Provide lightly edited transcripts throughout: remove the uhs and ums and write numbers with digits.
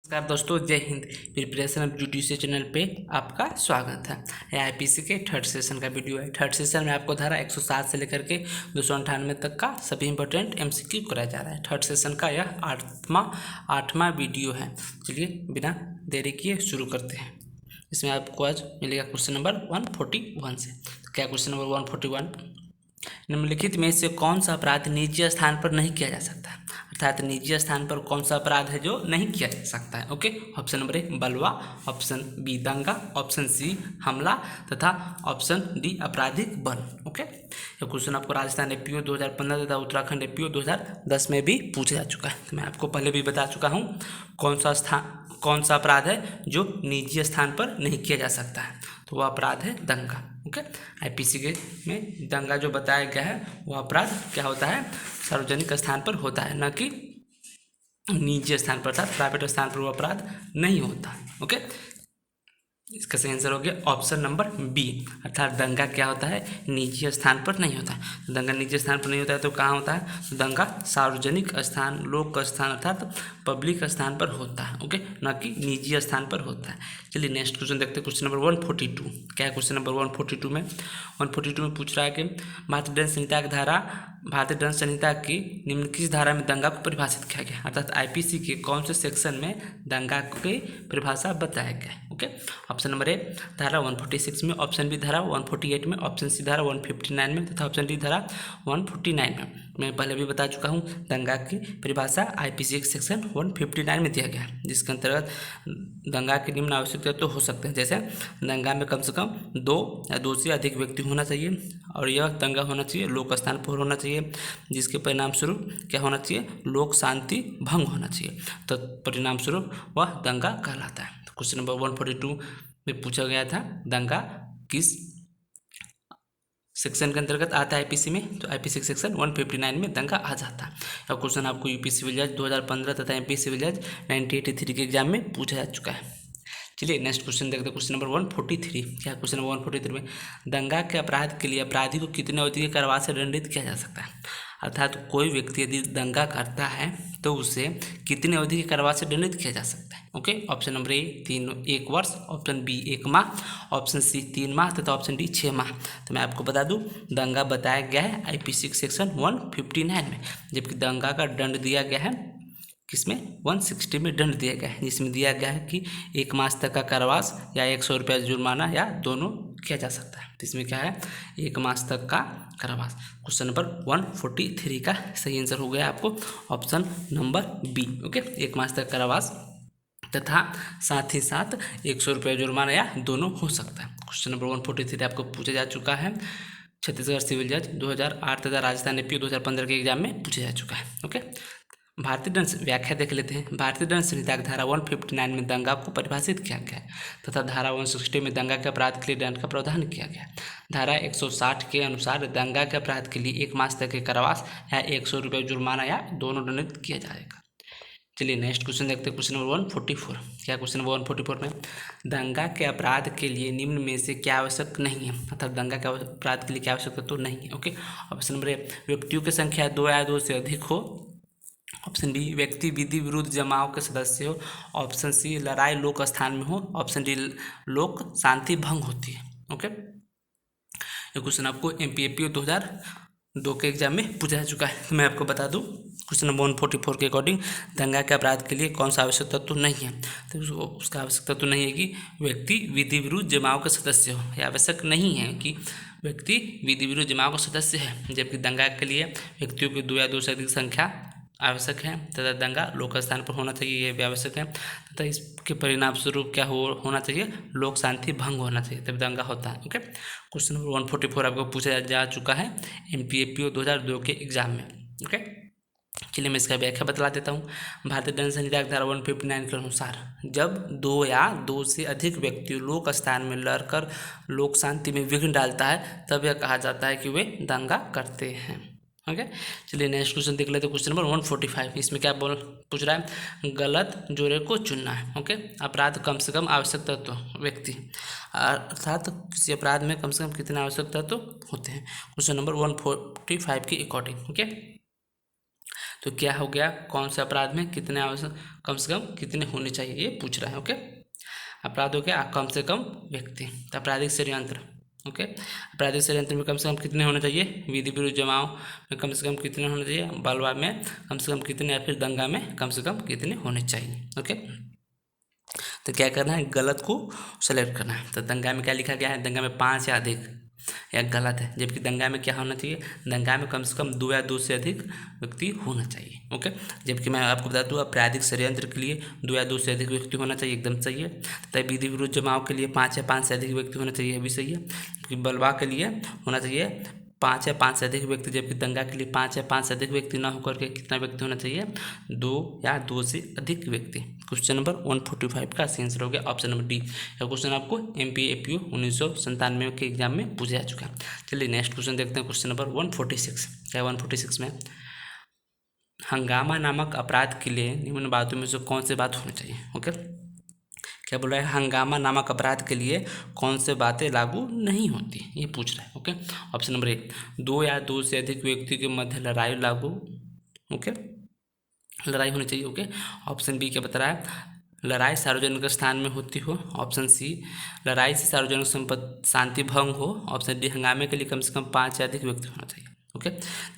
नमस्कार दोस्तों, जय Hind. Preparation of judicial channel पे आपका स्वागत है। यह आईपीसी के थर्ड सेशन का वीडियो है। थर्ड सेशन में आपको धारा 107 से लेकर के 298 तक का सभी इंपॉर्टेंट एमसीक्यू कराया जा रहा है। थर्ड सेशन का यह आठवां वीडियो है। चलिए बिना देरी किए शुरू करते हैं। इसमें आपको आज मिलेगा क्वेश्चन नंबर 141 से। तो क्या क्वेश्चन नंबर 141, निम्नलिखित में से कौन सा अपराध निजी स्थान पर नहीं किया जा सकता है? अर्थात निजी स्थान पर कौन सा अपराध है जो नहीं किया जा सकता है? ओके, ऑप्शन नंबर ए बलवा, ऑप्शन बी दंगा, ऑप्शन सी हमला तथा ऑप्शन डी आपराधिक बन। ओके, यह क्वेश्चन आपको राजस्थान एपीओ 2015 तथा उत्तराखंड एपीओ 2010 में भी पूछा जा चुका है। तो मैं आपको पहले भी बता चुका हूँ कौन सा अपराध है जो निजी स्थान पर नहीं किया जा सकता है। तो वह अपराध है दंगा। ओके, आईपीसी के में दंगा जो बताया गया है वह अपराध क्या होता है? सार्वजनिक स्थान पर होता है, न कि निजी स्थान पर, अर्थात प्राइवेट स्थान पर वो अपराध नहीं होता। ओके, इसका सही आंसर हो गया ऑप्शन नंबर बी, अर्थात दंगा क्या होता है? निजी स्थान पर नहीं होता है। दंगा निजी स्थान पर नहीं होता है तो कहाँ होता है? तो दंगा सार्वजनिक स्थान, लोक स्थान अर्थात पब्लिक स्थान पर होता है। ओके, न कि निजी स्थान पर होता है। चलिए नेक्स्ट क्वेश्चन देखते हैं। क्वेश्चन नंबर 142 क्या है? क्वेश्चन नंबर 142 में पूछ रहा है कि भारतीय दंड संहिता की निम्न किस धारा में दंगा को परिभाषित किया गया? अर्थात आईपीसी के कौन से सेक्शन में दंगा की परिभाषा बताया गया है? ओके, ऑप्शन नंबर ए धारा 146 में, ऑप्शन बी धारा 148 में, ऑप्शन सी धारा 159 में तथा ऑप्शन डी धारा 149 में। मैं पहले भी बता चुका हूँ दंगा की परिभाषा आईपीसी के सेक्शन 159 में दिया गया है, जिसके अंतर्गत दंगा के निम्न आवश्यक तत्व हो सकते हैं। जैसे दंगा में कम से कम 2 या 2 से अधिक व्यक्ति होना चाहिए, और यह दंगा होना चाहिए लोक स्थान पर होना चाहिए, जिसके परिणाम स्वरूप क्या होना चाहिए? लोक शांति भंग होना चाहिए। तो परिणाम स्वरूप वह दंगा कहलाता है। क्वेश्चन नंबर 142 में पूछा गया था दंगा किस सेक्शन के अंतर्गत आता है आईपीसी में? तो आईपीसी सेक्शन 159 में दंगा आ जाता है। और क्वेश्चन आपको यूपी सिविल जज 2015 तथा एमपी सिविल जज 1983 के एग्जाम में पूछा जा चुका है। चलिए नेक्स्ट क्वेश्चन देखते हैं। क्वेश्चन नंबर 143 क्या है? क्वेश्चन नंबर 143 में दंगा के अपराध के लिए अपराधी को कितने अवधि के कारावास से दंडित किया जा सकता है? अर्थात कोई व्यक्ति यदि दंगा करता है तो उसे कितने अवधि के कारावास से दंडित किया जा सकता है? ओके, ऑप्शन नंबर ए 1 वर्ष, ऑप्शन बी 1 माह, ऑप्शन सी 3 माह तथा ऑप्शन डी 6 माह। तो मैं आपको बता दूं दंगा बताया गया है आईपीसी सेक्शन 159 में, जबकि दंगा का दंड दिया गया है किसमें? 160 में दंड दिया गया है, जिसमें दिया गया है कि 1 मास तक का कारावास या 100 रुपया जुर्माना या दोनों किया जा सकता है। तो इसमें क्या है? 1 मास तक का कारावास। क्वेश्चन नंबर 143 का सही आंसर हो गया आपको ऑप्शन नंबर बी। ओके, 1 मास तक कारावास तथा साथ ही साथ 100 रुपया जुर्माना या दोनों हो सकता है। क्वेश्चन नंबर 143 आपको पूछा जा चुका है छत्तीसगढ़ सिविल जज 2008 तथा राजस्थान एपीओ 2015 के एग्जाम में पूछा जा चुका है। ओके, भारतीय दंड व्याख्या देख लेते हैं। भारतीय दंड संहिता की धारा 159 में दंगा को परिभाषित किया गया है तथा धारा 160 में दंगा के अपराध के लिए दंड का प्रावधान किया गया है। धारा 160 के अनुसार दंगा के अपराध के लिए 1 मास तक के कारावास या 100 रुपये जुर्माना या दोनों दंडित किया जाएगा। चलिए नेक्स्ट क्वेश्चन देखते हैं। क्वेश्चन नंबर 144 क्या? क्वेश्चन नंबर 144 में दंगा के अपराध के लिए निम्न में से क्या आवश्यक नहीं है? अर्थात दंगा के अपराध के लिए क्या आवश्यक तो नहीं है। ओके, ऑप्शन नंबर ए व्यक्तियों की संख्या 2 या 2 से अधिक हो, ऑप्शन बी व्यक्ति विधि विरुद्ध जमाव के सदस्य हो, ऑप्शन सी लड़ाई लोक स्थान में हो, ऑप्शन डी लोक शांति भंग होती है। ओके, ये क्वेश्चन आपको एमपीएपीओ 2002 के एग्जाम में पूछा जा चुका है। मैं आपको बता दूं क्वेश्चन नंबर 144 के अकॉर्डिंग दंगा के अपराध के लिए कौन सा आवश्यक तत्व नहीं है? तो उसका आवश्यक तत्व नहीं है कि व्यक्ति विधि विरुद्ध जमाव का सदस्य हो। यह आवश्यक नहीं है कि व्यक्ति विधि विरुद्ध जमाव का सदस्य है, जबकि दंगा के लिए व्यक्तियों की 2 या 2 से अधिक संख्या आवश्यक है तथा दंगा लोक स्थान पर होना चाहिए, यह भी आवश्यक है तथा इसके परिणाम स्वरूप क्या होना चाहिए? लोक शांति भंग होना चाहिए, तब दंगा होता है। ओके, क्वेश्चन नंबर 144 आपको पूछा जा चुका है एमपीएपीओ 2002 के एग्जाम में। ओके, चलिए मैं इसका व्याख्या बतला देता हूँ। भारतीय दंड संहिता की धारा 159 के अनुसार जब 2 या 2 से अधिक व्यक्ति लोक स्थान में लड़कर लोक शांति में विघ्न डालता है तब यह कहा जाता है कि वे दंगा करते हैं। ओके, चलिए नेक्स्ट क्वेश्चन देख लेते हैं। क्वेश्चन नंबर 145 इसमें क्या पूछ रहा है? गलत जोड़े को चुनना है। ओके, अपराध कम से कम आवश्यक तत्व व्यक्ति, अर्थात किसी अपराध में कम से कम कितने आवश्यक तत्व होते हैं? क्वेश्चन नंबर 145 के अकॉर्डिंग। ओके, तो क्या हो गया, कौन से अपराध में कितने आवश्यक, कम से कम कितने होने चाहिए, ये पूछ रहा है। ओके, अपराध हो गया कम से कम व्यक्ति। तो आपराधिक षड्यंत्र, ओके, आपराधिक षड्यंत्र में कम से कम कितने होने चाहिए, विधि विरुद्ध जमाव में कम से कम कितने होने चाहिए, बलवा में कम से कम कितने, या फिर दंगा में कम से कम कितने होने चाहिए। ओके, तो क्या करना है, गलत को सेलेक्ट करना है। तो दंगा में क्या लिखा गया है, दंगा में 5 या अधिक, या गलत है, जबकि दंगा में क्या होना चाहिए, दंगा में कम से कम 2 या 2 से अधिक व्यक्ति होना चाहिए। ओके, जबकि मैं आपको बता दूँ आपराधिक षड्यंत्र के लिए 2 या 2 से अधिक व्यक्ति होना चाहिए, एकदम सही है। तथा विधि विरुद्ध जमाव के लिए 5 या 5 से अधिक व्यक्ति होना चाहिए, भी सही है। जबकि बलवा के लिए होना चाहिए 5 या 5 से अधिक व्यक्ति, जबकि दंगा के लिए 5 या 5 से अधिक व्यक्ति न होकर के कितना व्यक्ति होना चाहिए, 2 या 2 से अधिक व्यक्ति। क्वेश्चन नंबर 145 का आंसर हो गया ऑप्शन नंबर डी। यह क्वेश्चन आपको MPAPU 1997 के एग्जाम में पूछा जा चुका है। चलिए नेक्स्ट क्वेश्चन देखते हैं, क्वेश्चन नंबर 146। क्या 146 में, हंगामा नामक अपराध के लिए निम्न बातों में से कौन से बात होनी चाहिए। ओके, क्या बोल रहा है, हंगामा नामक अपराध के लिए कौन से बातें लागू नहीं होती, ये पूछ रहा है। ओके, ऑप्शन नंबर ए, 2 या 2 से अधिक व्यक्ति के मध्य लड़ाई लागू, ओके, लड़ाई होनी चाहिए। ओके, ऑप्शन बी क्या बता रहा है, लड़ाई सार्वजनिक स्थान में होती हो। ऑप्शन सी, लड़ाई से सार्वजनिक संपत्ति शांति भंग हो। ऑप्शन डी, हंगामे के लिए कम से कम 5 या अधिक व्यक्ति होना चाहिए। ओके,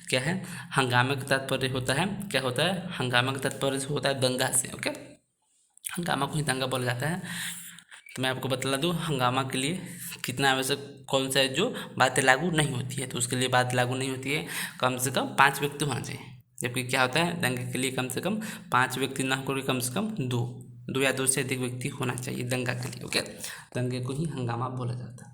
क्या है, हंगामे का तात्पर्य होता है, क्या होता है, हंगामा का तात्पर्य होता है दंगा से। ओके, हंगामा को ही दंगा बोला जाता है। तो मैं आपको बता दूँ हंगामा के लिए कितना आवश्यक, कौन सा है जो बातें लागू नहीं होती है, तो उसके लिए बात लागू नहीं होती है, कम से कम 5 व्यक्ति होना चाहिए। जबकि क्या होता है, दंगे के लिए कम से कम 5 व्यक्ति ना होकर कम से कम 2 या 2 से अधिक व्यक्ति होना चाहिए दंगा के लिए। ओके, दंगे को ही हंगामा बोला जाता है।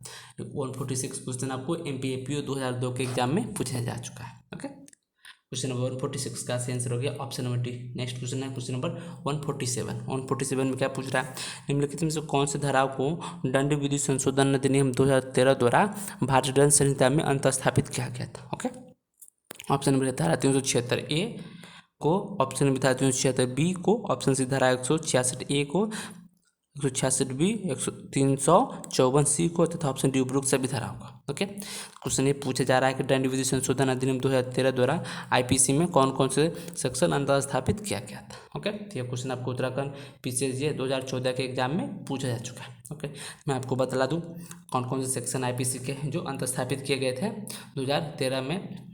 146 क्वेश्चन आपको MPAPU 2002 के एग्जाम में पूछा जा चुका है। ओके, क्वेश्चन नंबर 146 का आंसर हो गया option number D. Next question है क्वेश्चन नंबर 147। 147 में क्या पूछ रहा है, निम्नलिखित में से कौन से धाराओं को दंड विधि संशोधन अधिनियम 2013 द्वारा भारतीय दंड संहिता में अंतस्थापित किया गया था। ओके, ऑप्शन नंबर धारा 376A को, ऑप्शन नंबर धारा 376B को, ऑप्शन सी धारा 166A को, 166B, 354C को, तथा ऑप्शन डी उपरोक्त सभी धाराओं का। ओके, क्वेश्चन ये पूछा जा रहा है कि दंड विधि संशोधन अधिनियम 2013 द्वारा IPC में कौन कौन से सेक्शन अंतर्स्थापित किया गया था। ओके, तो ये क्वेश्चन आपको उत्तराखंड PCSJ 2014 के एग्जाम में पूछा जा चुका है। ओके, मैं आपको बता दूँ कौन कौन से सेक्शन IPC के हैं जो अंतर्स्थापित किए गए थे 2013 में।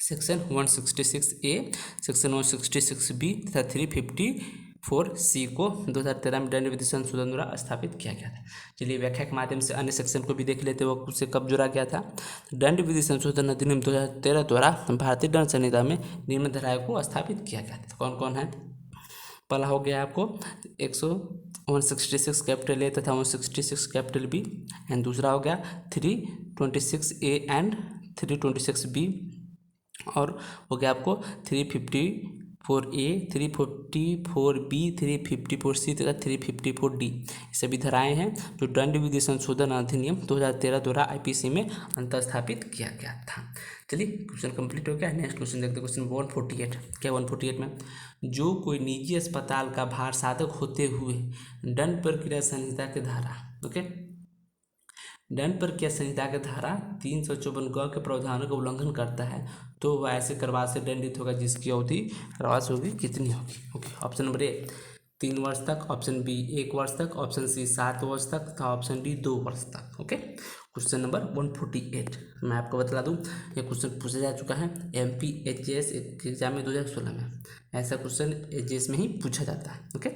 सेक्शन 166A, सेक्शन 166B तथा 354C को 2013 में दंड विधि संशोधन द्वारा स्थापित किया गया था। चलिए व्याख्या के माध्यम से अन्य सेक्शन को भी देख लेते हैं, वो उससे कब जोड़ा गया था। दंड विधि संशोधन अधिनियम 2013 द्वारा भारतीय दंड संहिता में निम्न धाराओं को स्थापित किया गया था। कौन कौन है, पहला हो गया आपको 166 कैपिटल A तथा 166 कैपिटल B, एंड दूसरा हो गया 326A एंड 326B, और हो गया आपको 354A, 344B, 354C तथा 354D। सभी धाराएं हैं जो दंड विधि संशोधन अधिनियम 2013 द्वारा IPC में अंतर्स्थापित किया गया था। चलिए क्वेश्चन कंप्लीट हो गया। नेक्स्ट क्वेश्चन देखते हैं, क्वेश्चन 148। क्या 148 में, जो कोई निजी अस्पताल का भार साधक होते हुए दंड प्रक्रिया संहिता के धारा, ओके, दंड प्रक्रिया संहिता के धारा 354 ग के प्रावधानों का उल्लंघन करता है तो वह ऐसे करवास से दंडित होगा जिसकी अवधि कारावास होगी कितनी होगी। ओके, ऑप्शन नंबर ए 3 वर्ष तक, ऑप्शन बी 1 वर्ष तक, ऑप्शन सी 7 वर्ष तक तथा ऑप्शन डी 2 वर्ष तक। ओके, क्वेश्चन नंबर 148 मैं आपको बता दूं ये क्वेश्चन पूछा जा चुका है MPHS एग्जाम में 2016 में। ऐसा क्वेश्चन HS में ही पूछा जाता है। ओके,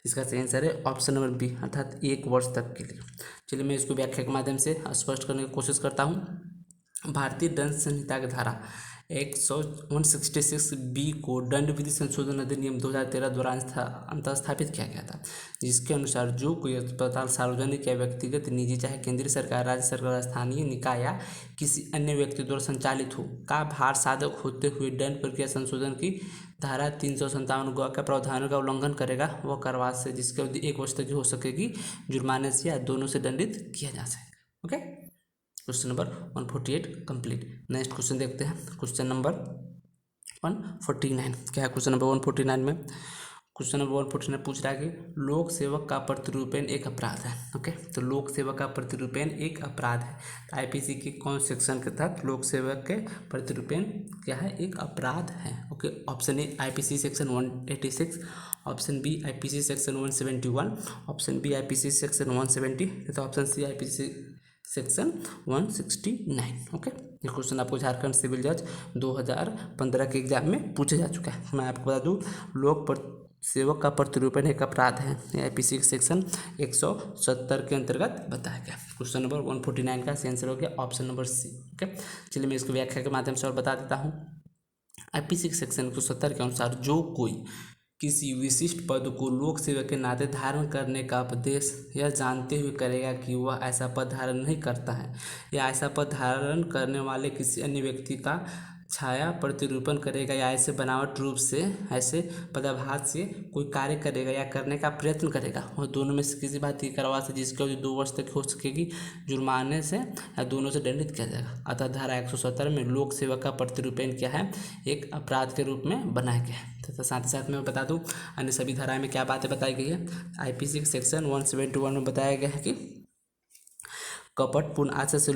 इसका सही आंसर है ऑप्शन नंबर बी, अर्थात 1 वर्ष तक के लिए। चलिए मैं इसको व्याख्या के माध्यम से स्पष्ट करने की कोशिश करता हूँ। भारतीय दंड संहिता की धारा 166B को दंड विधि संशोधन अधिनियम 2013 द्वारा अंतर्स्थापित किया गया था, जिसके अनुसार जो कोई अस्पताल सार्वजनिक या व्यक्तिगत, निजी, चाहे केंद्रीय सरकार, राज्य सरकार, स्थानीय निकाय या किसी अन्य व्यक्ति द्वारा संचालित हो का भार साधक होते हुए दंड प्रक्रिया संशोधन की धारा 357 ग का प्रावधानों का उल्लंघन करेगा, वह कारावास से जिसकी अवधि 1 वर्ष तक की हो सकेगी, जुर्माने से या दोनों से दंडित किया जा सकेगा। Okay, question number 148 complete. Next question देखते हैं, क्वेश्चन नंबर 149। क्या है क्वेश्चन नंबर 149 में, क्वेश्चन नंबर 149 पूछ रहा है कि लोक सेवक का प्रतिरूपण एक अपराध है। ओके, तो लोक सेवक का प्रतिरूपण एक अपराध है। तो आईपीसी के कौन सेक्शन के तहत लोक सेवक के प्रतिरूपण क्या है, एक अपराध है। Okay, option A IPC section 186, option B IPC section 171, option B IPC section 170 तथा option C IPC section 169। Okay, ये क्वेश्चन आपको झारखंड सिविल जज 2015 के एग्जाम में पूछा जा चुका है। मैं आपको बता दूँ, लोक सेवक का प्रतिरूपण एक अपराध है, आईपीसी सेक्शन 170 के अंतर्गत बताया गया। क्वेश्चन नंबर 149 का आंसर हो गया ऑप्शन नंबर सी। ओके, चलिए मैं इसको व्याख्या के माध्यम से और बता देता हूँ। आईपीसी सेक्शन 170 के अनुसार जो कोई किसी विशिष्ट पद को लोक सेवक के नाते धारण करने का उपदेश यह जानते हुए करेगा कि वह ऐसा पद धारण नहीं करता है या ऐसा पद धारण करने वाले किसी अन्य व्यक्ति का छाया प्रतिरूपण करेगा या ऐसे बनावट रूप से ऐसे पदाभास से कोई कार्य करेगा या करने का प्रयत्न करेगा और दोनों में से किसी बात की करवा से जिसकी अवधि 2 वर्ष तक हो सकेगी, जुर्माने से या दोनों से दंडित किया जाएगा। अतः धारा 170 में लोक सेवक का प्रतिरूपण क्या है, एक अपराध के रूप में बनाया गया है। तथा साथ ही साथ मैं बता दूं अन्य सभी धाराएं में क्या बातें बताई गई है। आईपीसी सेक्शन 171 में बताया गया है कि कपटपूर्ण आशय से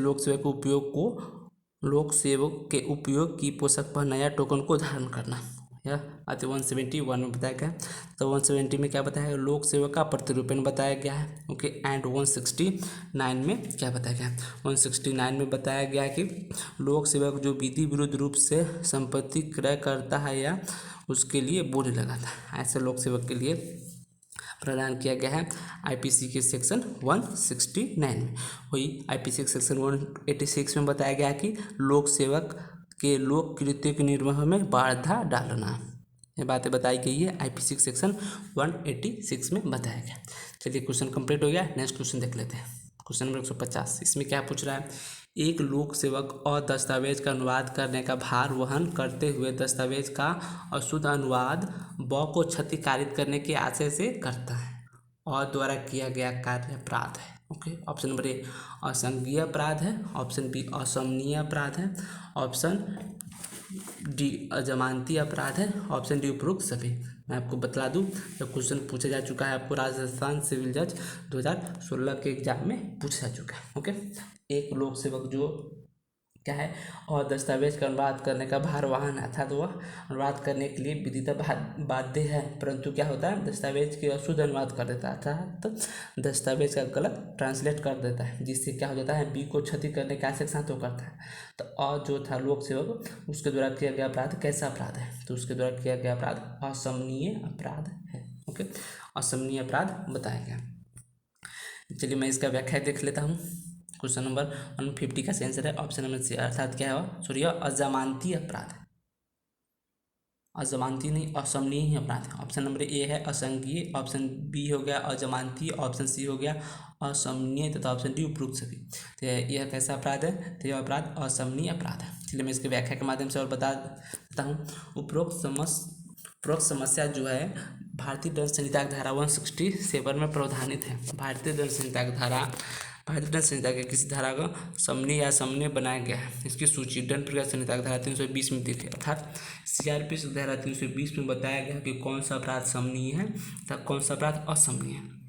लोक सेवक के उपयोग की पोषक पर नया टोकन को धारण करना, यह आते 171 में बताया गया। तो 170 में क्या बताया गया, लोक सेवक का प्रतिरूपण बताया गया है। ओके, एंड 169 में क्या बताया गया, 169 में बताया गया है कि लोक सेवक जो विधि विरुद्ध रूप से संपत्ति क्रय करता है या उसके लिए बोझ लगाता है, ऐसे लोक सेवक के लिए प्रदान किया गया है आईपीसी के सेक्शन 169 में। वही आईपीसी के सेक्शन 186 में बताया गया है कि लोक सेवक के लोक कृत्य के निर्वहन में बाधा डालना, ये बातें बताई गई है आईपीसी के सेक्शन 186 में बताया गया। चलिए क्वेश्चन कंप्लीट हो गया। नेक्स्ट क्वेश्चन देख लेते हैं। क्वेश्चन नंबर 150, इसमें क्या पूछ रहा है, एक लोक सेवक और दस्तावेज का अनुवाद करने का भार वहन करते हुए दस्तावेज का अशुद्ध अनुवाद ब को क्षतिकारित करने के आशय से करता है और द्वारा किया गया कार्य अपराध है। ओके, ऑप्शन नंबर ए असंज्ञेय अपराध है, ऑप्शन बी असमनीय अपराध है, ऑप्शन डी अजमानती अपराध है, ऑप्शन डी उपरोक्त सभी। मैं आपको बता दूं, जब क्वेश्चन पूछा जा चुका है आपको राजस्थान सिविल जज 2016 के एग्जाम में पूछा जा चुका है। ओके, एक लोक सेवक जो क्या है और दस्तावेज का अनुवाद करने का भार वाहन अर्थात वह अनुवाद करने के लिए विधितः बाध्य है, परंतु क्या होता है दस्तावेज के अशुद्ध अनुवाद कर देता है अर्थात दस्तावेज का गलत ट्रांसलेट कर देता है, जिससे क्या हो जाता है बी को क्षति करने के आशय के साथ वो करता है। तो और जो था लोक सेवक उसके द्वारा किया गया अपराध कैसा अपराध है, तो उसके द्वारा किया गया अपराध असमनीय अपराध है। ओके, असमनीय अपराध बताया गया। चलिए मैं इसका व्याख्या देख लेता हूँ। क्वेश्चन नंबर 150 का आंसर है ऑप्शन नंबर सी, अर्थात क्या है, सॉरी अजमानती अपराध है, अजमानती नहीं असमनीय अपराध है। ऑप्शन नंबर ए है असंज्ञेय, ऑप्शन बी हो गया अजमानती, ऑप्शन सी हो गया असमनीय तथा ऑप्शन डी उपरोक्त सभी। तो यह कैसा अपराध है, तो यह अपराध असमनीय अपराध है। चलिए मैं इसके व्याख्या के माध्यम से और बता देता हूँ। उपरोक्त समस्या जो है भारतीय दंड संहिता की धारा 167 में प्रावधानित है। भारतीय दंड संहिता की धारा भारतीय दंड संहिता के किसी धारा का समनीय या समन्वय बनाया गया है। इसकी सूची दंड प्रक्रिया संहिता की धारा 320 में दी गई, अर्थात सीआरपीसी धारा 320 में बताया गया कि कौन सा अपराध समनीय है तथा कौन सा अपराध असमनीय है,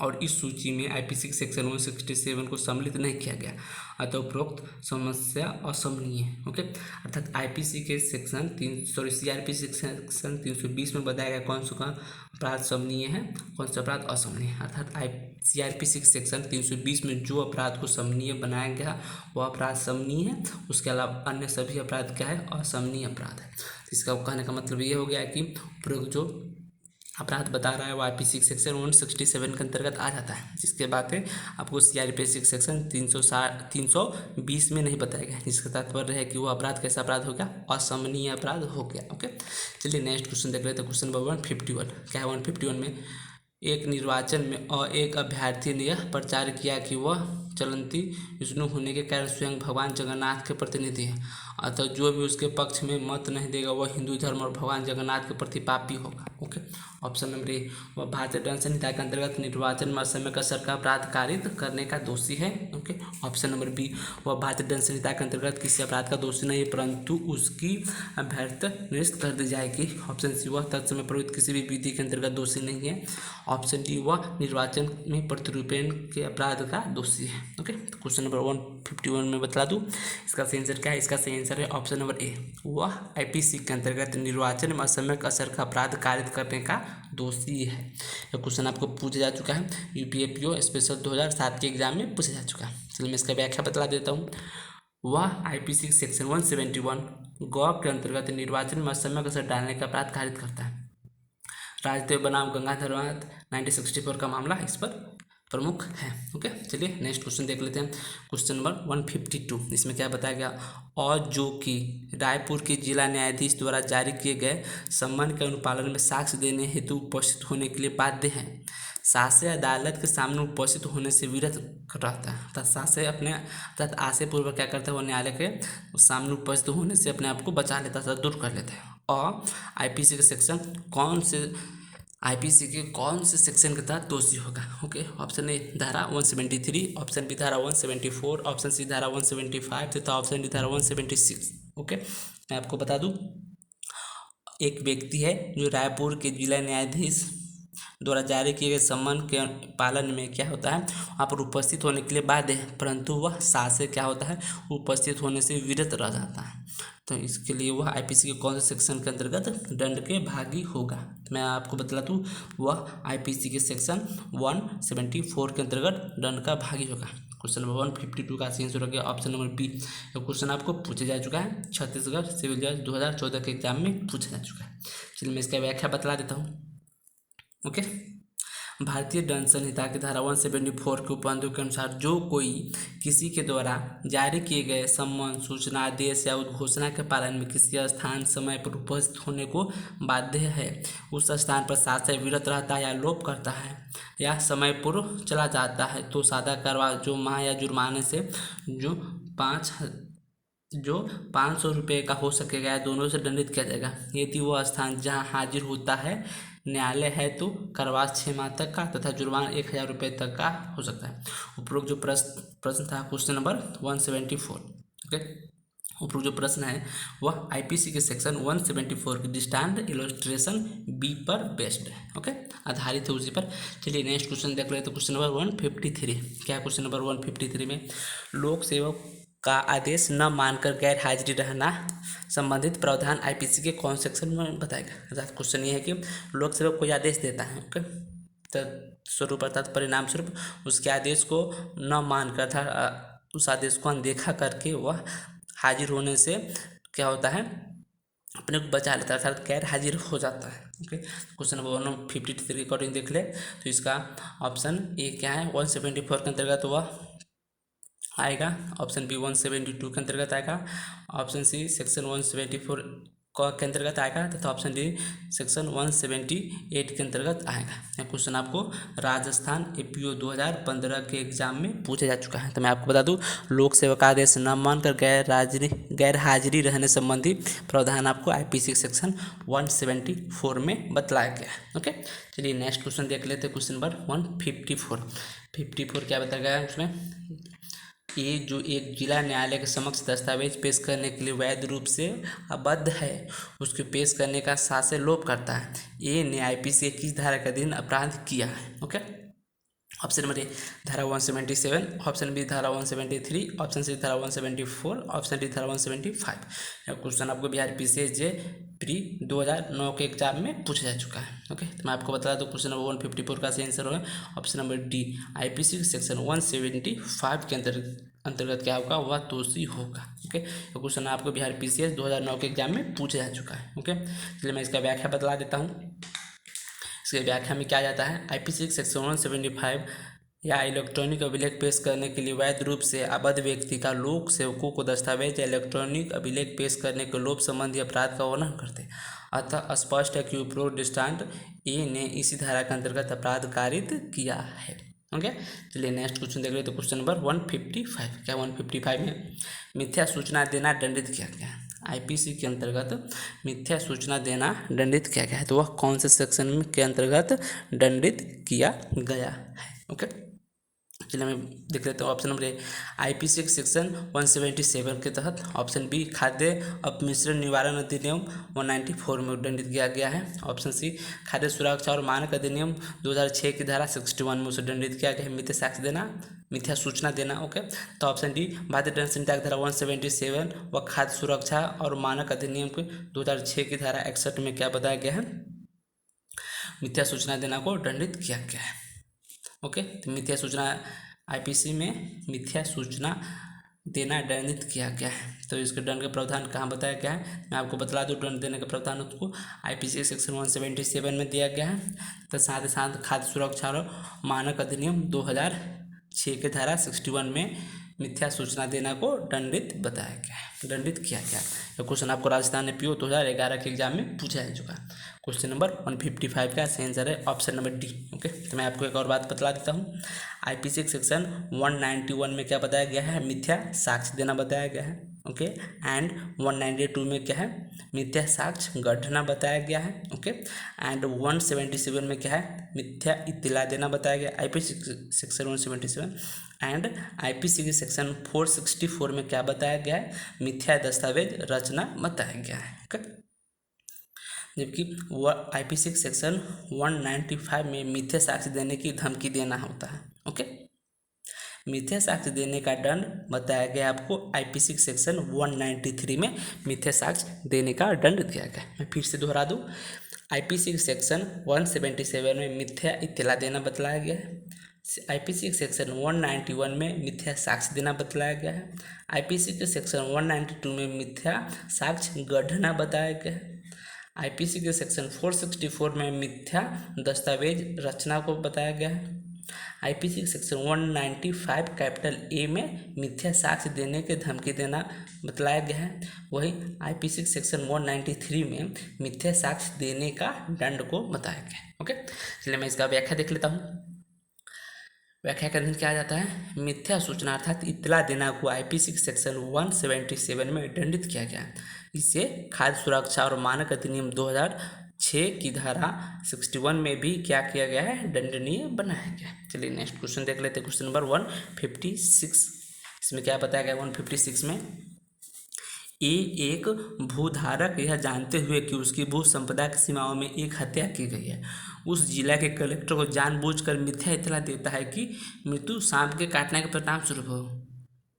और इस सूची में आईपीसी सेक्शन 167 को सम्मिलित नहीं किया गया, अतः उपरोक्त समस्या असमनीय है। ओके, अर्थात आईपीसी के सेक्शन सीआरपीसी सेक्शन 320 में बताया गया कौन सा अपराध समनीय है, कौन सा अपराध असमनीय है। अर्थात सीआरपीसी के सेक्शन 320 में जो अपराध को समनीय बनाया गया वह अपराध समनीय है, उसके अलावा अन्य सभी अपराध क्या है, असमनीय अपराध है। इसका कहने का मतलब ये हो गया कि उपरोक्त जो अपराध बता रहा है वो आईपीसी सेक्शन 167 के अंतर्गत आ जाता है, जिसके बाद आपको सीआरपीसी सेक्शन 320 में नहीं बताया गया, जिसका तात्पर्य है कि वो अपराध कैसा अपराध हो गया, असमनीय अपराध हो गया। ओके, चलिए नेक्स्ट क्वेश्चन देख लेते हैं। क्वेश्चन नंबर 151 क्या है, 151 में एक निर्वाचन में और एक अभ्यर्थी ने यह प्रचार किया कि वह चलंती विष्णु होने के कारण स्वयं भगवान जगन्नाथ के प्रतिनिधि है, अतः जो भी उसके पक्ष में मत नहीं देगा वह हिंदू धर्म और भगवान जगन्नाथ के प्रति पापी होगा। ओके, ऑप्शन नंबर ए, वह भारतीय दंड संहिता के अंतर्गत निर्वाचन में असमय का सरकार अपराध कारित करने का दोषी है। ओके। ऑप्शन नंबर बी, वह भारतीय दंड संहिता के अंतर्गत किसी अपराध का दोषी नहीं है परंतु उसकी अभ्यर्थ निरस्त कर दी जाएगी। ऑप्शन सी, वह तत्समय प्रवृत्त किसी भी विधि के अंतर्गत दोषी नहीं है। ऑप्शन डी, वह निर्वाचन में प्रतिरूपण के अपराध का दोषी है। ओके। तो क्वेश्चन नंबर 151 में बता दूँ इसका सही आंसर क्या है। इसका सही आंसर है ऑप्शन नंबर ए, वह आईपीसी के अंतर्गत निर्वाचन में असमय असर का अपराध कारित करने का दोषी है। यह क्वेश्चन आपको पूछा जा चुका है, यूपीएपीओ स्पेशल 2007 के एग्जाम में पूछा जा चुका है। चलिए मैं इसका व्याख्या बता देता हूँ। वह आईपीसी सेक्शन 171 गौ के अंतर्गत निर्वाचन में असमय असर डालने का अपराध कारित करता है। राजदेव बनाम गंगाधर 1964 का मामला इस पर प्रमुख है। ओके। चलिए नेक्स्ट क्वेश्चन देख लेते हैं। क्वेश्चन नंबर 152, इसमें क्या बताया गया, और जो कि रायपुर के जिला न्यायाधीश द्वारा जारी किए गए सम्मन के अनुपालन में साक्ष्य देने हेतु उपस्थित होने के लिए बाध्य है। सासे अदालत के सामने उपस्थित होने से विरत रहता है, अर्थात सासे अपने अर्थात आशय पूर्वक क्या करता है, वो न्यायालय के सामने उपस्थित होने से अपने आप को बचा लेता है, दूर कर लेता है। और आईपीसी के सेक्शन आईपीसी के कौन से सेक्शन के तहत दोषी होगा। ओके। ऑप्शन ए धारा 173, ऑप्शन बी धारा 174, ऑप्शन सी धारा 175 तथा ऑप्शन डी धारा 176। ओके। मैं आपको बता दूं, एक व्यक्ति है जो रायपुर के जिला न्यायाधीश द्वारा जारी किए गए सम्मन के पालन में क्या होता है, वहाँ पर उपस्थित होने के लिए बाध्य है परंतु वह सासे क्या होता है, उपस्थित होने से विरत रह जाता है। तो इसके लिए वह आईपीसी के कौन से सेक्शन के अंतर्गत दंड के भागी होगा। तो मैं आपको बता दूँ, वह आईपीसी के सेक्शन 174 के अंतर्गत दंड का भागी होगा। क्वेश्चन नंबर 152 का आंसर हो गया ऑप्शन नंबर बी। तो क्वेश्चन आपको पूछा जा चुका है, छत्तीसगढ़ सिविल जज 2014 के एग्जाम में पूछा जा चुका है। चलिए मैं इसका व्याख्या बतला देता हूँ। ओके। भारतीय दंड संहिता की धारा 174 के उपबंधों के अनुसार जो कोई किसी के द्वारा जारी किए गए सम्मन, सूचना, आदेश या उद्घोषणा के पालन में किसी स्थान, समय पर उपस्थित होने को बाध्य है, उस स्थान पर साथ विरत रहता है या लोप करता है या समय पूर्व चला जाता है तो सादा कार्रवाई जो माह या जुर्माने से जो 500 रुपये का हो सकेगा या दोनों से दंडित किया जाएगा। यदि वह स्थान जहां हाजिर होता है न्यायालय है तो कारावास 6 माह तक का तथा जुर्माना 1000 रुपये तक का हो सकता है। उपरोक्त जो प्रश्न था क्वेश्चन नंबर 174। ओके। उपरोक्त जो प्रश्न है वह आईपीसी के सेक्शन 174 की डिस्टांड इलस्ट्रेशन बी पर बेस्ड है। ओके, आधारित है उसी पर। चलिए नेक्स्ट क्वेश्चन देख लेते हैं। क्वेश्चन नंबर 153 क्या है। क्वेश्चन नंबर 153 में लोक सेवक का आदेश न मानकर गैर हाजिरी रहना संबंधित प्रावधान आईपीसी के कौन सेक्शन में बताएगा। अर्थात क्वेश्चन ये है कि लोक सेवक कोई आदेश देता है, ओके, स्वरूप अर्थात परिणाम स्वरूप उसके आदेश को न मानकर था उस आदेश को अनदेखा करके वह हाजिर होने से क्या होता है, अपने को बचा लेता है, अर्थात गैर हाजिर हो जाता है। ओके, क्वेश्चन नंबर 153 के अकॉर्डिंग देख ले तो इसका ऑप्शन ए क्या है, 174 के अंतर्गत वह आएगा, ऑप्शन बी 172 के अंतर्गत आएगा, ऑप्शन सी सेक्शन 174 के अंतर्गत आएगा तथा ऑप्शन डी सेक्शन 178 के अंतर्गत आएगा। यह क्वेश्चन आपको राजस्थान एपीओ 2015 के एग्जाम में पूछा जा चुका है। तो मैं आपको बता दूं, लोक सेवक आदेश न मानकर गैर हाजिरी रहने संबंधी प्रावधान आपको आईपीसी सेक्शन 174 में बतलाया गया। ओके, चलिए नेक्स्ट क्वेश्चन देख लेते हैं। क्वेश्चन नंबर 154 क्या बताया गया है उसमें, ये जो एक जिला न्यायालय के समक्ष दस्तावेज पेश करने के लिए वैध रूप से अबद्ध है उसके पेश करने का शासन लोप करता है। ए ने आईपीसी की किस धारा के अधीन अपराध किया है। ओके, ऑप्शन नंबर ए धारा 177, ऑप्शन बी धारा 173, ऑप्शन सी धारा 174, ऑप्शन डी धारा 175। क्वेश्चन आपको बिहार पीसीएस जे प्री 2009 के एग्जाम में पूछा जा चुका है। ओके, तो मैं आपको बता दूं क्वेश्चन नंबर 154 का सही आंसर होगा option number D, IPC section 175 के अंतर्गत क्या होगा, वह दोषी होगा। ओके, तो क्वेश्चन आपको बिहार पीसीएस 2009 के एग्जाम में पूछा जा चुका है। ओके, चलिए मैं इसका व्याख्या बतला देता हूँ। इसके व्याख्या में क्या जाता है, आईपीसी सेक्शन 175 या इलेक्ट्रॉनिक अभिलेख पेश करने के लिए वैध रूप से अबद्ध व्यक्ति का लोक सेवकों को दस्तावेज या इलेक्ट्रॉनिक अभिलेख पेश करने के लोप संबंधी अपराध का वर्णन करते हैं। अतः स्पष्ट है कि उपरोक्त दृष्टांत ए ने इसी धारा के अंतर्गत अपराध कारित किया है। ओके, चलिए नेक्स्ट क्वेश्चन देख रहे तो क्वेश्चन नंबर 155 क्या 155 में मिथ्या सूचना देना दंडित किया गया है। आईपीसी के अंतर्गत मिथ्या सूचना देना दंडित किया गया है, तो वह कौन से सेक्शन में के अंतर्गत दंडित किया गया है। ओके, चलिए मैं देख लेते हैं option number A IPC section 177 के तहत। ऑप्शन बी खाद्य अपमिश्रण निवारण अधिनियम 194 में दंडित किया गया है। ऑप्शन सी खाद्य सुरक्षा और मानक अधिनियम 2006 की धारा 61 में उसे दंडित किया गया है मिथ्या साक्ष्य देना, मिथ्या सूचना देना। ओके, तो ऑप्शन डी भारतीय दंड संहिता की धारा 177 व खाद्य सुरक्षा और मानक अधिनियम के 2006 की धारा 61 में क्या बताया गया है, मिथ्या सूचना देना को दंडित किया गया है। ओके, तो मिथ्या सूचना आईपीसी में मिथ्या सूचना देना दंडित किया गया है। तो इसके दंड के प्रावधान कहाँ बताया गया है, मैं आपको बतला दूँ। दंड देने का प्रावधान उसको आईपीसी सेक्शन 177 में दिया गया है। तो साथ ही साथ खाद्य सुरक्षा और मानक अधिनियम 2006 के धारा 61 में मिथ्या सूचना देना को दंडित बताया गया है, दंडित किया गया है। यह क्वेश्चन आपको राजस्थान एपीओ 2011 के एग्जाम में पूछा जा चुका है। क्वेश्चन नंबर 155 का सही आंसर है ऑप्शन नंबर डी। ओके, तो मैं आपको एक और बात बतला देता हूँ। आईपीसी सेक्शन 191 में क्या बताया गया है, मिथ्या साक्ष्य देना बताया गया है। ओके, एंड 192 में क्या है, मिथ्या साक्ष्य गढ़ना बताया गया है। ओके, एंड 177 में क्या है, मिथ्या इत्तला देना बताया गया। आईपीसी सेक्शन 177 एंड आईपीसी के सेक्शन 464 में क्या बताया गया है, मिथ्या दस्तावेज रचना बताया गया है। ओके, जबकि आईपीसी सेक्शन 195 में मिथ्या साक्ष्य देने की धमकी देना होता है। ओके, मिथ्या साक्ष्य देने का दंड बताया गया आपको आईपीसी सेक्शन 193 में मिथ्या साक्ष्य देने का दंड दिया गया। मैं फिर से दोहरा दूँ, आईपीसी सेक्शन 177 में मिथ्या इत्तला देना बतलाया गया है। आईपीसी सेक्शन 191 में मिथ्या साक्ष्य देना बतलाया गया है। आईपीसी के सेक्शन 192 में मिथ्या साक्ष्य गढ़ना बताया गया है। आईपीसी के सेक्शन 464 में मिथ्या दस्तावेज रचना को बताया गया है। आईपीसी के सेक्शन 195 कैपिटल ए में मिथ्या साक्ष्य देने के धमकी देना बतलाया गया है। वही आईपीसी सेक्शन 193 में मिथ्या साक्ष्य देने का दंड को बताया गया है। ओके, चलिए मैं इसका व्याख्या देख लेता हूँ। व्याख्या का अध्ययन क्या जाता है, मिथ्या सूचना अर्थात इत्तला देना को आईपीसी सेक्शन 177 में दंडित किया गया। इससे खाद्य सुरक्षा और मानक अधिनियम 2006 की धारा 61 में भी क्या किया गया है, दंडनीय बनाया गया। चलिए नेक्स्ट क्वेश्चन देख लेते हैं। क्वेश्चन नंबर 156, इसमें क्या बताया गया 156 में, एक भूधारक यह जानते हुए कि उसकी भू संपदा की सीमाओं में एक हत्या की गई है, उस जिला के कलेक्टर को जानबूझकर मिथ्या इत्तला देता है कि मृत्यु सांप के काटने के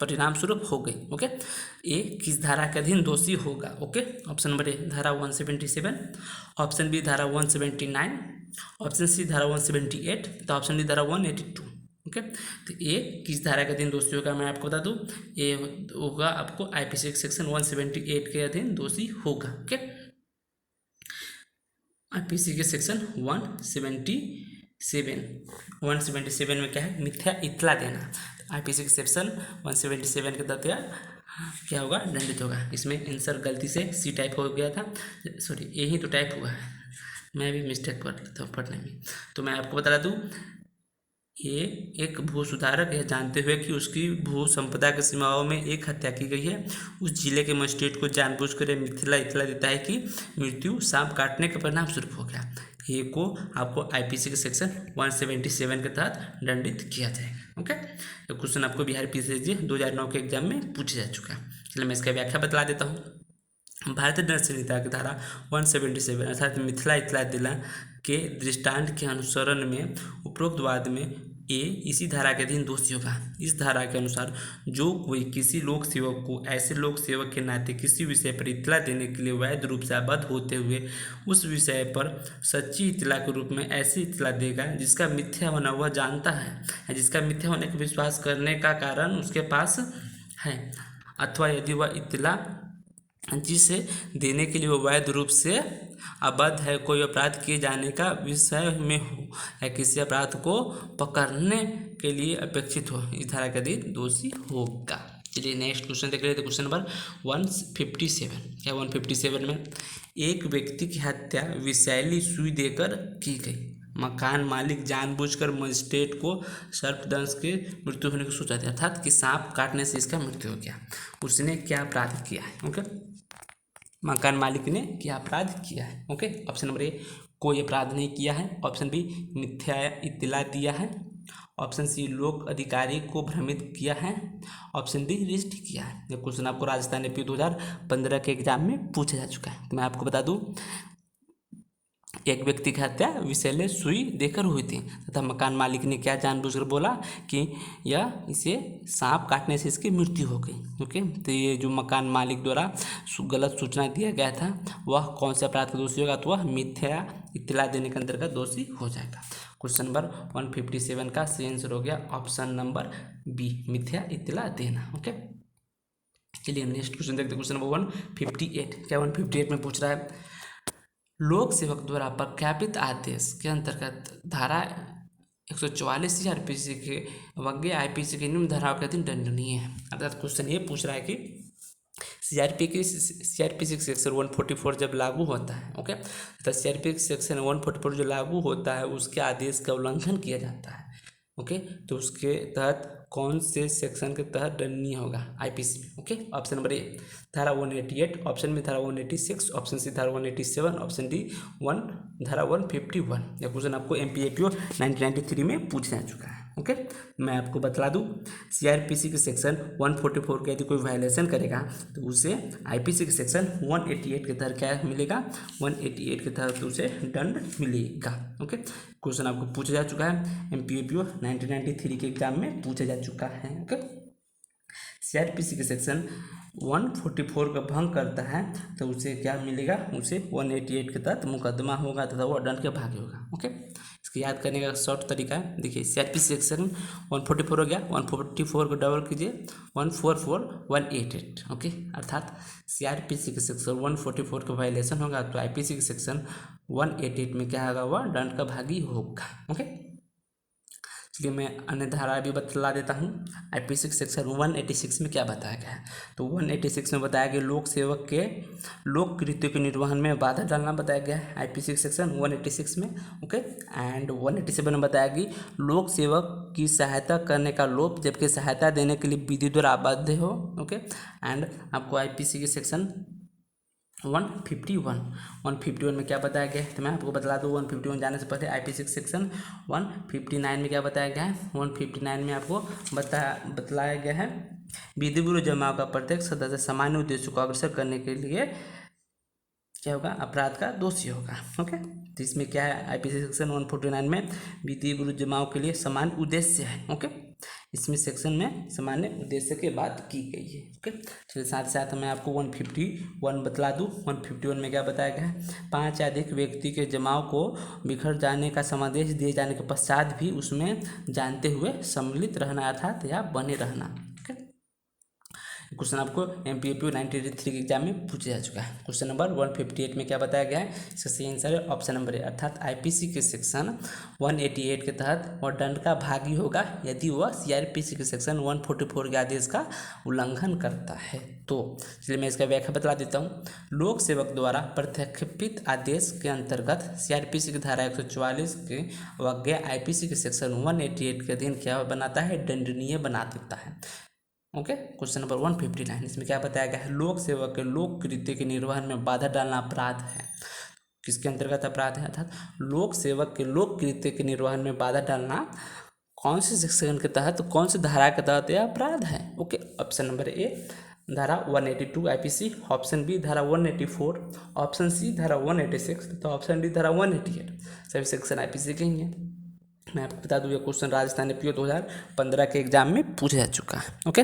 परिणाम स्वरूप हो गई। ओके, ए किस धारा के अधीन दोषी होगा। ओके, ऑप्शन नंबर ए धारा 177, ऑप्शन बी धारा 179, ऑप्शन सी धारा 178, तो ऑप्शन डी धारा 182। ओके, तो ए किस धारा के अधीन दोषी होगा, मैं आपको बता दूं, ए होगा आपको आईपीसी सेक्शन 178 के अधीन दोषी होगा। ओके, आईपीसी के सेक्शन 177 में क्या है, मिथ्या इत्तला देना। आईपीसी के सेक्शन 177 के तहत क्या होगा, दंडित होगा। इसमें आंसर गलती से सी टाइप हो गया था, सॉरी ए ही तो टाइप हुआ है, मैं भी मिस्टेक कर लेता हूँ पढ़ने में। तो मैं आपको बता दूँ, ये एक भू सुधारक यह जानते हुए कि उसकी भू संपदा की सीमाओं में एक हत्या की गई है, उस जिले के मजिस्ट्रेट को जानबूझकर मिथ्या इत्तला देता है कि मृत्यु सांप काटने के परिणाम स्वरूप हो गया। ये को आपको आईपीसी के सेक्शन 177 के तहत दंडित किया जाएगा। ओके, तो क्वेश्चन आपको बिहार पीसीएसजी 2009 के एग्जाम में पूछा जा चुका है। चलिए मैं इसका व्याख्या बतला देता हूँ। भारतीय दंड संहिता की धारा 177 अर्थात मिथ्या इत्तला देना के दृष्टांत के अनुसरण में उपरोक्त वाद में ए इसी धारा के अधीन दोषी होगा। इस धारा के अनुसार जो कोई किसी लोक सेवक को ऐसे लोक सेवक के नाते किसी विषय पर इत्तला देने के लिए वैध रूप से आबद्ध होते हुए उस विषय पर सच्ची इत्तला के रूप में ऐसी इत्तला देगा जिसका मिथ्या होना वह जानता है, जिसका मिथ्या होने का विश्वास करने का कारण उसके पास है, अथवा यदि वह इत्तला जिसे देने के लिए वो वैध रूप से आबद्ध है कोई अपराध किए जाने का विषय में हो या किसी अपराध को पकड़ने के लिए अपेक्षित हो, इस धारा के अधीन दोषी होगा। चलिए नेक्स्ट क्वेश्चन देख रहे थे। क्वेश्चन नंबर 157 या 157 में, एक व्यक्ति की हत्या विषैली सुई देकर की गई। मकान मालिक जानबूझकर मजिस्ट्रेट को सर्पदंश के मृत्यु होने की सोचा था, अर्थात कि सांप काटने से इसका मृत्यु हो गया। उसने क्या अपराध किया है। ओके, मकान मालिक ने क्या अपराध किया है। ओके, ऑप्शन नंबर ए कोई अपराध नहीं किया है, ऑप्शन बी मिथ्या इत्तला दिया है, ऑप्शन सी लोक अधिकारी को भ्रमित किया है, ऑप्शन डी रिस्ट किया है। ये क्वेश्चन आपको राजस्थान एपी 2015 के एग्जाम में पूछा जा चुका है। तो मैं आपको बता दूं, एक व्यक्ति की हत्या विषैले सुई देकर हुई थी तथा मकान मालिक ने क्या जानबूझकर बोला कि यह इसे सांप काटने से इसकी मृत्यु हो गई। ओके, तो ये जो मकान मालिक द्वारा गलत सूचना दिया गया था वह कौन से अपराध का दोषी होगा, तो वह मिथ्या इत्तला देने के अंतर्गत दोषी हो जाएगा। क्वेश्चन नंबर 157 का सही आंसर हो गया ऑप्शन नंबर बी, मिथ्या इत्तला देना। ओके, चलिए नेक्स्ट क्वेश्चन देखते हैं। क्वेश्चन नंबर 158, क्या 158 में पूछ रहा है, लोक सेवक द्वारा प्रख्यापित आदेश के अंतर्गत धारा 144 सीआरपीसी के अवज्ञा आईपीसी के निम्न धाराओं के अधीन दंडनीय है। अर्थात क्वेश्चन ये पूछ रहा है कि सीआरपीसी सेक्शन 144 जब लागू होता है, ओके, तो सीआरपीसी सेक्शन 144 जो लागू होता है उसके आदेश का उल्लंघन किया जाता है। ओके, तो उसके तहत कौन से सेक्शन के तहत दंडनीय होगा आईपीसी में। ओके, ऑप्शन नंबर ए धारा 188, ऑप्शन बी धारा 186, ऑप्शन सी धारा 187, ऑप्शन डी धारा 151। यह क्वेश्चन आपको एमपीएपीओ 1993 में पूछा जा चुका है। ओके, मैं आपको बता दूं, सीआरपीसी के सेक्शन 144 के यदि कोई वायलेशन करेगा तो उसे आईपीसी के सेक्शन 188 के तहत क्या मिलेगा, 188 के तहत उसे दंड मिलेगा। ओके, क्वेश्चन आपको पूछा जा चुका है, एमपीएपीओ 1993 के एग्जाम में पूछा जा चुका है। ओके, सीआरपीसी के सेक्शन 144 का भंग करता है तो उसे क्या मिलेगा, उसे 188 के तहत मुकदमा होगा तथा वो दंड के भागी होगा। ओके, इसको याद करने का शॉर्ट तरीका है, देखिए सीआरपीसी सेक्शन 144 हो गया, 144 को डबल कीजिए 144,188। ओके, अर्थात सीआरपीसी के सेक्शन 144 का वायलेशन होगा तो आईपीसी के सेक्शन 188 में क्या होगा, वह दंड का भागी होगा। ओके, चलिए मैं अन्य धारा भी बतला देता हूँ। आईपीसी सेक्शन 186 में क्या बताया गया है, तो 186 में बताया गया लोक सेवक के लोक कृत्यों के निर्वहन में बाधा डालना बताया गया है आईपीसी सेक्शन 186 में। ओके, एंड 187 में बताया कि लोक सेवक की सहायता करने का लोभ जबकि सहायता देने के लिए विधि द्वारा बाध्य हो। ओके, एंड आपको आईपीसी के सेक्शन 151 में क्या बताया गया है, तो मैं आपको बता दूँ 151 जाने से पहले आईपीसी सेक्शन 159 में क्या बताया गया है, 159 में आपको बतलाया गया है विधि विरुद्ध जमाव का प्रत्येक सदस्य सामान्य उद्देश्य को अग्रसर करने के लिए क्या होगा, अपराध का दोषी होगा। ओके, तो इसमें क्या है, आईपीसी सेक्शन 149 में विधि विरुद्ध जमाव के लिए समान उद्देश्य है। ओके, इसमें सेक्शन में सामान्य उद्देश्य की बात की गई है। ओके, चलिए साथ साथ मैं आपको 151 बतला दूँ। 151 में क्या बताया गया है, 5 या अधिक व्यक्ति के जमाव को बिखर जाने का समादेश दिए जाने के पश्चात भी उसमें जानते हुए सम्मिलित रहना अर्थात या बने रहना। क्वेश्चन आपको एमपीएपीओ 1983 के एग्जाम में पूछा जा चुका है। क्वेश्चन नंबर 158 में क्या बताया गया है, इसका सही आंसर है ऑप्शन नंबर ए, अर्थात आईपीसी के सेक्शन 188 के तहत वह दंड का भागी होगा यदि वह सीआरपीसी के सेक्शन 144 के आदेश का उल्लंघन करता है। तो चलिए मैं इसका व्याख्या बतला देता हूँ। लोक सेवक द्वारा प्रख्यापित आदेश के अंतर्गत सीआरपीसी की धारा 144 के अवज्ञा आईपीसी के सेक्शन 188 के अधीन क्या बनाता है, दंडनीय बना देता है। ओके, क्वेश्चन नंबर 159, इसमें क्या बताया गया है, लोक सेवक के लोक कृत्य के निर्वहन में बाधा डालना अपराध है। किसके अंतर्गत अपराध है, अर्थात लोक सेवक के लोक कृत्य के निर्वहन में बाधा डालना कौन से सेक्शन के तहत, कौन से धारा के तहत यह अपराध है। ओके, ऑप्शन नंबर ए धारा 182 आईपीसी, ऑप्शन बी धारा 184, ऑप्शन सी धारा 186 तो ऑप्शन डी धारा 188। सभी सेक्शन आईपीसी के ही हैं। मैं आपको बता दूँ ये क्वेश्चन राजस्थान एपीओ 2015 के एग्जाम में पूछा जा चुका है। ओके,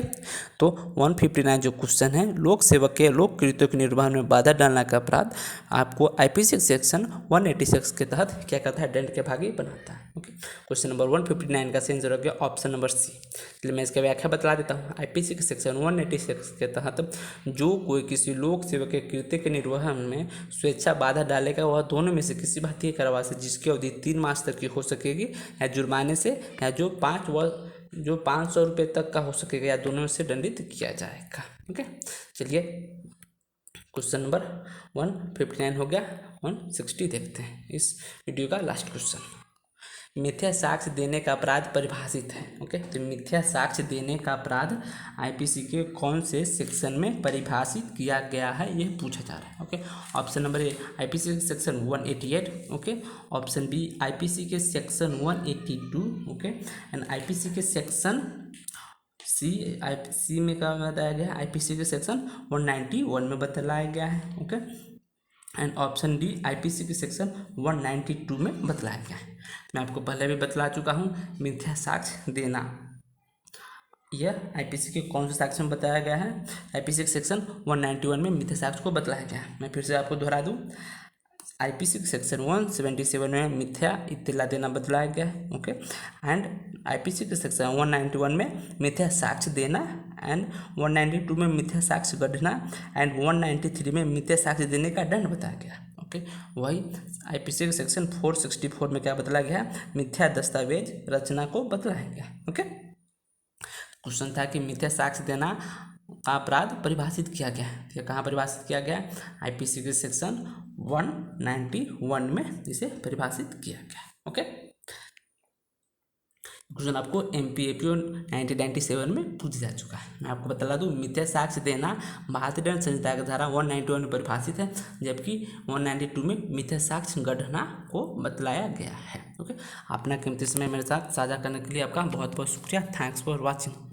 तो 159 जो क्वेश्चन है, लोक सेवक के लोक कृत्यों के निर्वहन में बाधा डालने का अपराध आपको आईपीसी सेक्शन 186 के तहत क्या करता है, दंड के भागी बनाता है। ओके, क्वेश्चन नंबर 159 का सही आंसर हो गया ऑप्शन नंबर सी। इसलिए मैं इसका व्याख्या बता देता हूँ। आईपीसी के सेक्शन 186 के तहत जो कोई किसी लोक सेवक के कृत्य के निर्वहन में स्वेच्छा बाधा डालेगा वह दोनों में से किसी भारतीय कारावास से जिसकी अवधि 3 मास तक की हो सकेगी या जुर्माने से या जो 500 रुपये तक का हो सकेगा या दोनों में से दंडित किया जाएगा। ओके, चलिए क्वेश्चन नंबर 159 हो गया, 160 देखते हैं इस वीडियो का लास्ट क्वेश्चन। मिथ्या साक्ष्य देने का अपराध परिभाषित है। ओके, तो मिथ्या साक्ष्य देने का अपराध आईपीसी के कौन से सेक्शन में परिभाषित किया गया है, यह पूछा जा रहा है। Okay, option number A IPC के section 188। Okay, option B IPC के सेक्शन 182। ओके, एंड आईपीसी के सेक्शन सी में क्या बताया गया है, आईपीसी के सेक्शन 191 में बतलाया गया है। Okay, and option D IPC के सेक्शन 192 में बतलाया गया है। मैं आपको पहले भी बतला चुका हूँ, मिथ्या साक्ष्य देना यह आईपीसी के कौन से साक्ष्य में बताया गया है, आईपीसी के सेक्शन 191 में मिथ्या साक्ष्य को बतलाया गया है। मैं फिर से आपको दोहरा दूँ, आईपीसी के सेक्शन 177 में मिथ्या इत्तला देना बतलाया गया है। ओके, एंड आईपीसी के सेक्शन 191 में मिथ्या साक्ष्य देना, एंड 192 में मिथ्या साक्ष्य गढ़ना, एंड 193 में मिथ्या साक्ष्य देने का दंड बताया गया है। ओके, वही आईपीसी के सेक्शन 464 में क्या बतलाया गया है, मिथ्या दस्तावेज रचना को बतलाया गया। ओके, क्वेश्चन था कि मिथ्या साक्ष्य देना का अपराध परिभाषित किया गया है, यह कहाँ परिभाषित किया गया है, आईपीसी के सेक्शन 191 में इसे परिभाषित किया गया है। ओके, क्वेश्चन आपको एमपीएपीओ 1997 में पूछा जा चुका है। मैं आपको बता दूं, मिथ्या साक्ष्य देना भारतीय दंड संहिता की धारा 191 में परिभाषित है, जबकि 192 में मिथ्या साक्ष्य गढ़ना को बतलाया गया है। ओके, अपना कीमती समय मेरे साथ साझा करने के लिए आपका बहुत बहुत शुक्रिया। Thanks for watching.